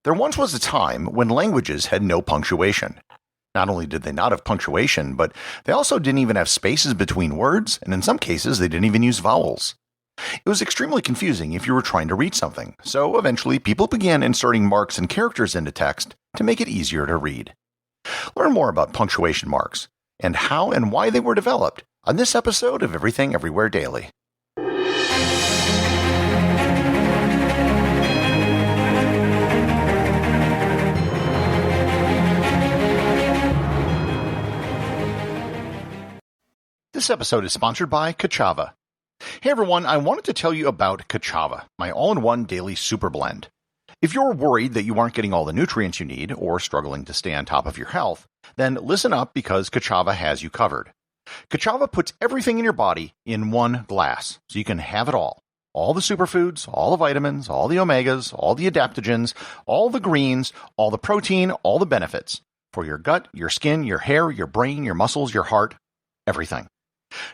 There once was a time when languages had no punctuation. Not only did they not have punctuation, but they also didn't even have spaces between words, and in some cases they didn't even use vowels. It was extremely confusing if you were trying to read something, so eventually people began inserting marks and characters into text to make it easier to read. Learn more about punctuation marks, and how and why they were developed on this episode of Everything Everywhere Daily. This episode is sponsored by Kachava. Hey everyone, I wanted to tell you about Kachava, my all-in-one daily super blend. If you're worried that you aren't getting all the nutrients you need or struggling to stay on top of your health, then listen up because Kachava has you covered. Kachava puts everything in your body in one glass, so you can have it all. All the superfoods, all the vitamins, all the omegas, all the adaptogens, all the greens, all the protein, all the benefits. For your gut, your skin, your hair, your brain, your muscles, your heart, everything.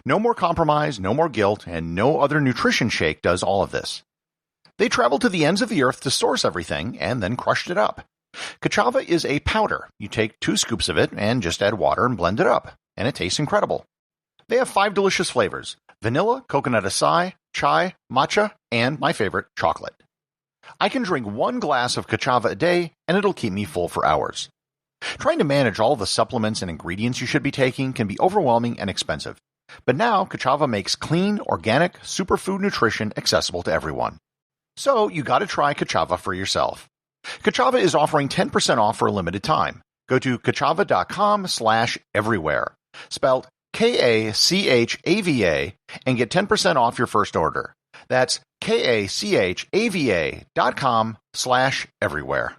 No more compromise, no more guilt, and no other nutrition shake does all of this. They traveled to the ends of the earth to source everything and then crushed it up. Kachava is a powder. You take 2 scoops of it and just add water and blend it up, and it tastes incredible. They have 5 delicious flavors: vanilla, coconut acai, chai, matcha, and my favorite, chocolate. I can drink 1 glass of Kachava a day, and it'll keep me full for hours. Trying to manage all the supplements and ingredients you should be taking can be overwhelming and expensive. But now, Kachava makes clean, organic, superfood nutrition accessible to everyone. So, you gotta try Kachava for yourself. Kachava is offering 10% off for a limited time. Go to kachava.com/everywhere, spelled Kachava, and get 10% off your first order. That's kachava.com/everywhere.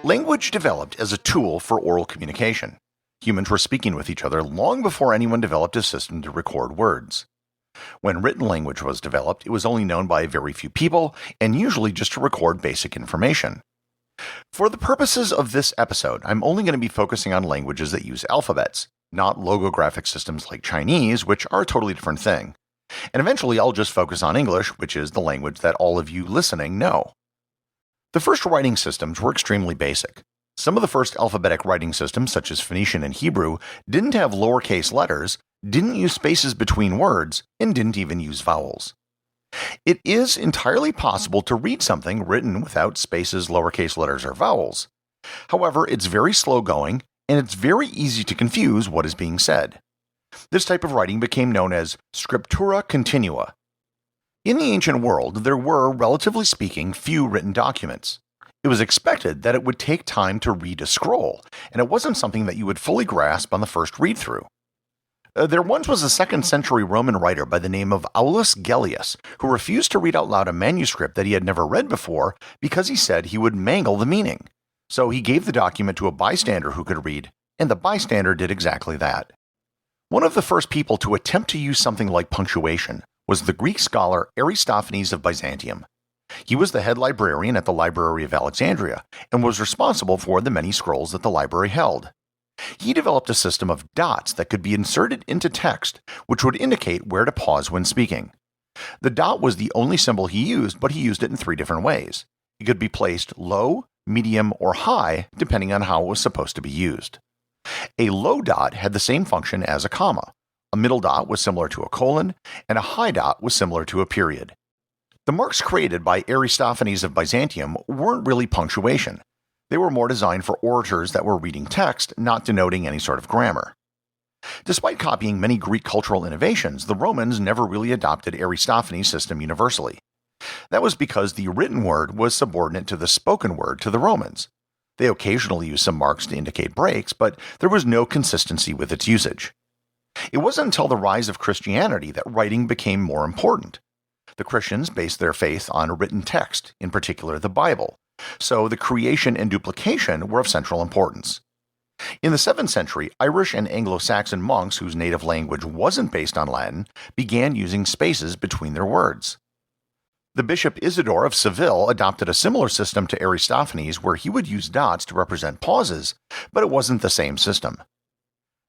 Language developed as a tool for oral communication. Humans were speaking with each other long before anyone developed a system to record words. When written language was developed, it was only known by very few people, and usually just to record basic information. For the purposes of this episode, I'm only going to be focusing on languages that use alphabets, not logographic systems like Chinese, which are a totally different thing. And eventually I'll just focus on English, which is the language that all of you listening know. The first writing systems were extremely basic. Some of the first alphabetic writing systems, such as Phoenician and Hebrew, didn't have lowercase letters, didn't use spaces between words, and didn't even use vowels. It is entirely possible to read something written without spaces, lowercase letters, or vowels. However, it's very slow going, and it's very easy to confuse what is being said. This type of writing became known as scriptura continua. In the ancient world, there were, relatively speaking, few written documents. It was expected that it would take time to read a scroll, and it wasn't something that you would fully grasp on the first read-through. There once was a 2nd century Roman writer by the name of Aulus Gellius who refused to read out loud a manuscript that he had never read before because he said he would mangle the meaning. So he gave the document to a bystander who could read, and the bystander did exactly that. One of the first people to attempt to use something like punctuation was the Greek scholar Aristophanes of Byzantium. He was the head librarian at the Library of Alexandria and was responsible for the many scrolls that the library held. He developed a system of dots that could be inserted into text, which would indicate where to pause when speaking. The dot was the only symbol he used, but he used it in 3 different ways. It could be placed low, medium, or high, depending on how it was supposed to be used. A low dot had the same function as a comma. A middle dot was similar to a colon, and a high dot was similar to a period. The marks created by Aristophanes of Byzantium weren't really punctuation. They were more designed for orators that were reading text, not denoting any sort of grammar. Despite copying many Greek cultural innovations, the Romans never really adopted Aristophanes' system universally. That was because the written word was subordinate to the spoken word to the Romans. They occasionally used some marks to indicate breaks, but there was no consistency with its usage. It wasn't until the rise of Christianity that writing became more important. The Christians based their faith on written text, in particular the Bible, so the creation and duplication were of central importance. In the 7th century, Irish and Anglo-Saxon monks whose native language wasn't based on Latin began using spaces between their words. The Bishop Isidore of Seville adopted a similar system to Aristophanes where he would use dots to represent pauses, but it wasn't the same system.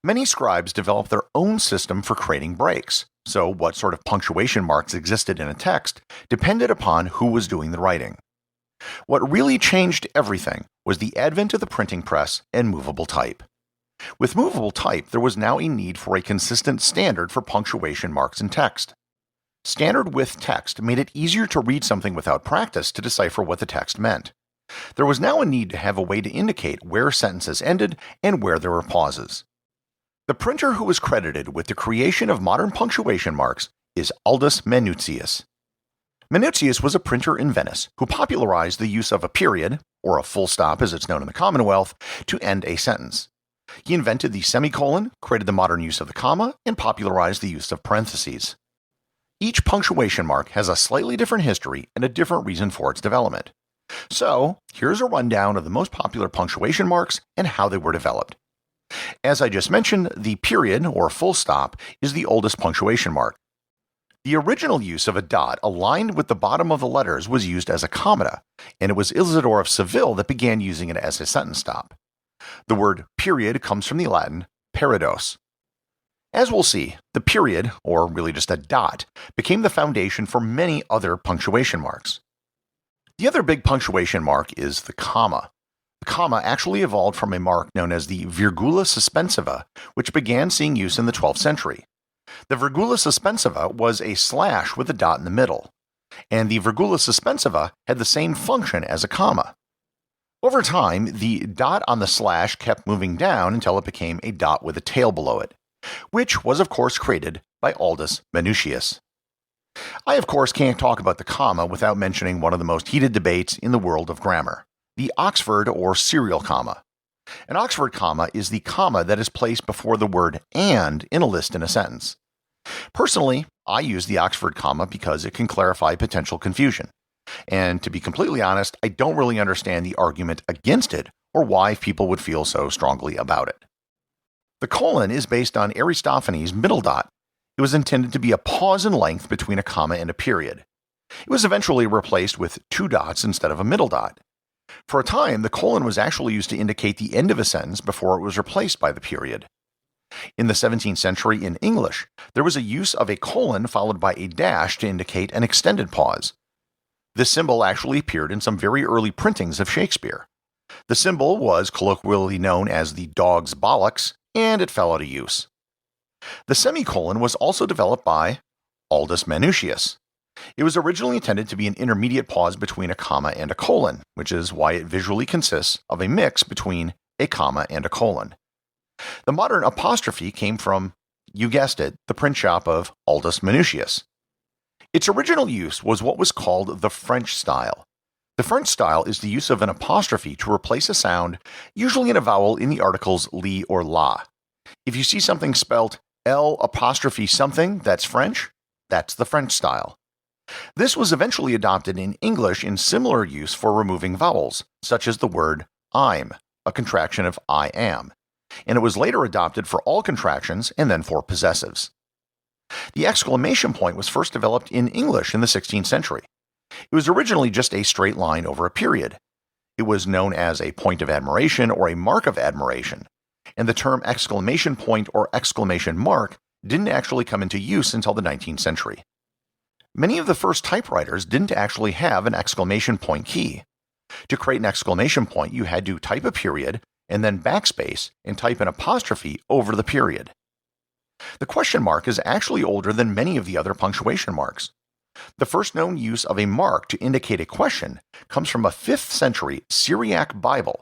Many scribes developed their own system for creating breaks, so what sort of punctuation marks existed in a text depended upon who was doing the writing. What really changed everything was the advent of the printing press and movable type. With movable type, there was now a need for a consistent standard for punctuation marks in text. Standard width text made it easier to read something without practice to decipher what the text meant. There was now a need to have a way to indicate where sentences ended and where there were pauses. The printer who was credited with the creation of modern punctuation marks is Aldus Manutius. Manutius was a printer in Venice who popularized the use of a period, or a full stop as it's known in the Commonwealth, to end a sentence. He invented the semicolon, created the modern use of the comma, and popularized the use of parentheses. Each punctuation mark has a slightly different history and a different reason for its development. So, here's a rundown of the most popular punctuation marks and how they were developed. As I just mentioned, the period, or full stop, is the oldest punctuation mark. The original use of a dot aligned with the bottom of the letters was used as a comma, and it was Isidore of Seville that began using it as a sentence stop. The word period comes from the Latin peridos. As we'll see, the period, or really just a dot, became the foundation for many other punctuation marks. The other big punctuation mark is the comma. The comma actually evolved from a mark known as the virgula suspensiva, which began seeing use in the 12th century. The virgula suspensiva was a slash with a dot in the middle, and the virgula suspensiva had the same function as a comma. Over time, the dot on the slash kept moving down until it became a dot with a tail below it, which was of course created by Aldus Manutius. I of course can't talk about the comma without mentioning one of the most heated debates in the world of grammar, the Oxford or serial comma. An Oxford comma is the comma that is placed before the word and in a list in a sentence. Personally, I use the Oxford comma because it can clarify potential confusion. And to be completely honest, I don't really understand the argument against it or why people would feel so strongly about it. The colon is based on Aristophanes' middle dot. It was intended to be a pause in length between a comma and a period. It was eventually replaced with two dots instead of a middle dot. For a time, the colon was actually used to indicate the end of a sentence before it was replaced by the period. In the 17th century in English, there was a use of a colon followed by a dash to indicate an extended pause. This symbol actually appeared in some very early printings of Shakespeare. The symbol was colloquially known as the dog's bollocks, and it fell out of use. The semicolon was also developed by Aldus Manutius. It was originally intended to be an intermediate pause between a comma and a colon, which is why it visually consists of a mix between a comma and a colon. The modern apostrophe came from, you guessed it, the print shop of Aldus Manutius. Its original use was what was called the French style. The French style is the use of an apostrophe to replace a sound, usually in a vowel in the articles li or la. If you see something spelt L apostrophe something that's French, that's the French style. This was eventually adopted in English in similar use for removing vowels, such as the word I'm, a contraction of I am, and it was later adopted for all contractions and then for possessives. The exclamation point was first developed in English in the 16th century. It was originally just a straight line over a period. It was known as a point of admiration or a mark of admiration, and the term exclamation point or exclamation mark didn't actually come into use until the 19th century. Many of the first typewriters didn't actually have an exclamation point key. To create an exclamation point, you had to type a period and then backspace and type an apostrophe over the period. The question mark is actually older than many of the other punctuation marks. The first known use of a mark to indicate a question comes from a 5th century Syriac Bible,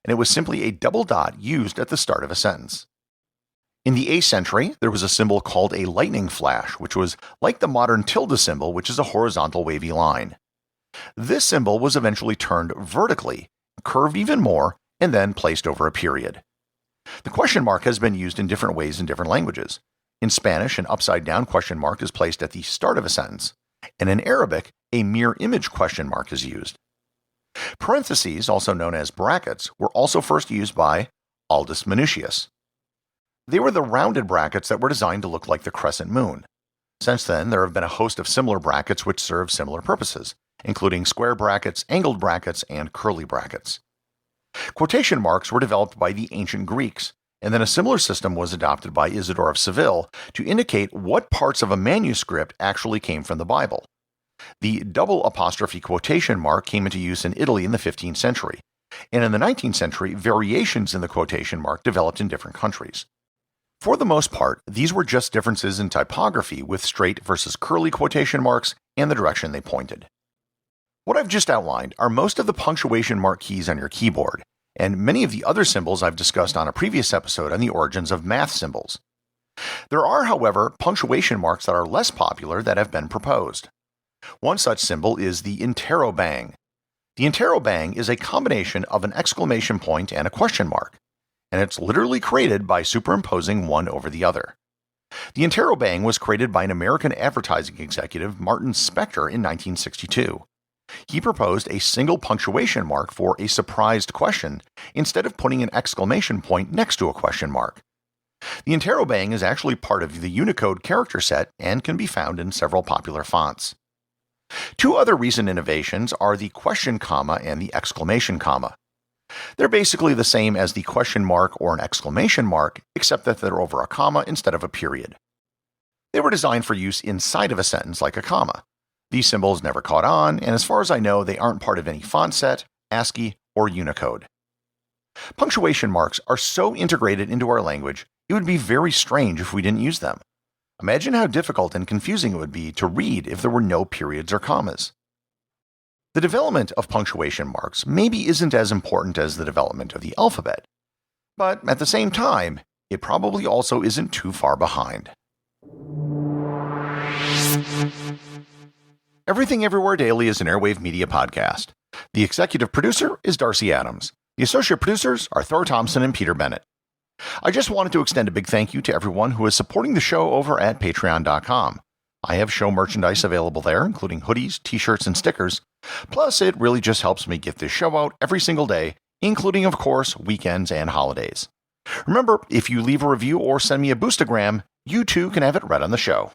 and it was simply a double dot used at the start of a sentence. In the 8th century, there was a symbol called a lightning flash, which was like the modern tilde symbol, which is a horizontal wavy line. This symbol was eventually turned vertically, curved even more, and then placed over a period. The question mark has been used in different ways in different languages. In Spanish, an upside-down question mark is placed at the start of a sentence, and in Arabic, a mirror image question mark is used. Parentheses, also known as brackets, were also first used by Aldus Manutius. They were the rounded brackets that were designed to look like the crescent moon. Since then, there have been a host of similar brackets which serve similar purposes, including square brackets, angled brackets, and curly brackets. Quotation marks were developed by the ancient Greeks, and then a similar system was adopted by Isidore of Seville to indicate what parts of a manuscript actually came from the Bible. The double apostrophe quotation mark came into use in Italy in the 15th century, and in the 19th century, variations in the quotation mark developed in different countries. For the most part, these were just differences in typography with straight versus curly quotation marks and the direction they pointed. What I've just outlined are most of the punctuation mark keys on your keyboard, and many of the other symbols I've discussed on a previous episode on the origins of math symbols. There are, however, punctuation marks that are less popular that have been proposed. One such symbol is the interrobang. The interrobang is a combination of an exclamation point and a question mark, and it's literally created by superimposing one over the other. The interrobang was created by an American advertising executive, Martin Spector, in 1962. He proposed a single punctuation mark for a surprised question instead of putting an exclamation point next to a question mark. The interrobang is actually part of the Unicode character set and can be found in several popular fonts. Two other recent innovations are the question comma and the exclamation comma. They're basically the same as the question mark or an exclamation mark, except that they're over a comma instead of a period. They were designed for use inside of a sentence like a comma. These symbols never caught on, and as far as I know, they aren't part of any font set, ASCII, or Unicode. Punctuation marks are so integrated into our language, it would be very strange if we didn't use them. Imagine how difficult and confusing it would be to read if there were no periods or commas. The development of punctuation marks maybe isn't as important as the development of the alphabet, but at the same time, it probably also isn't too far behind. Everything Everywhere Daily is an Airwave Media podcast. The executive producer is Darcy Adams. The associate producers are Thor, Thomsen, and Peter Bennett. I just wanted to extend a big thank you to everyone who is supporting the show over at patreon.com. I have show merchandise available there, including hoodies, t-shirts, and stickers. Plus, it really just helps me get this show out every single day, including, of course, weekends and holidays. Remember, if you leave a review or send me a boostagram, you too can have it read on the show.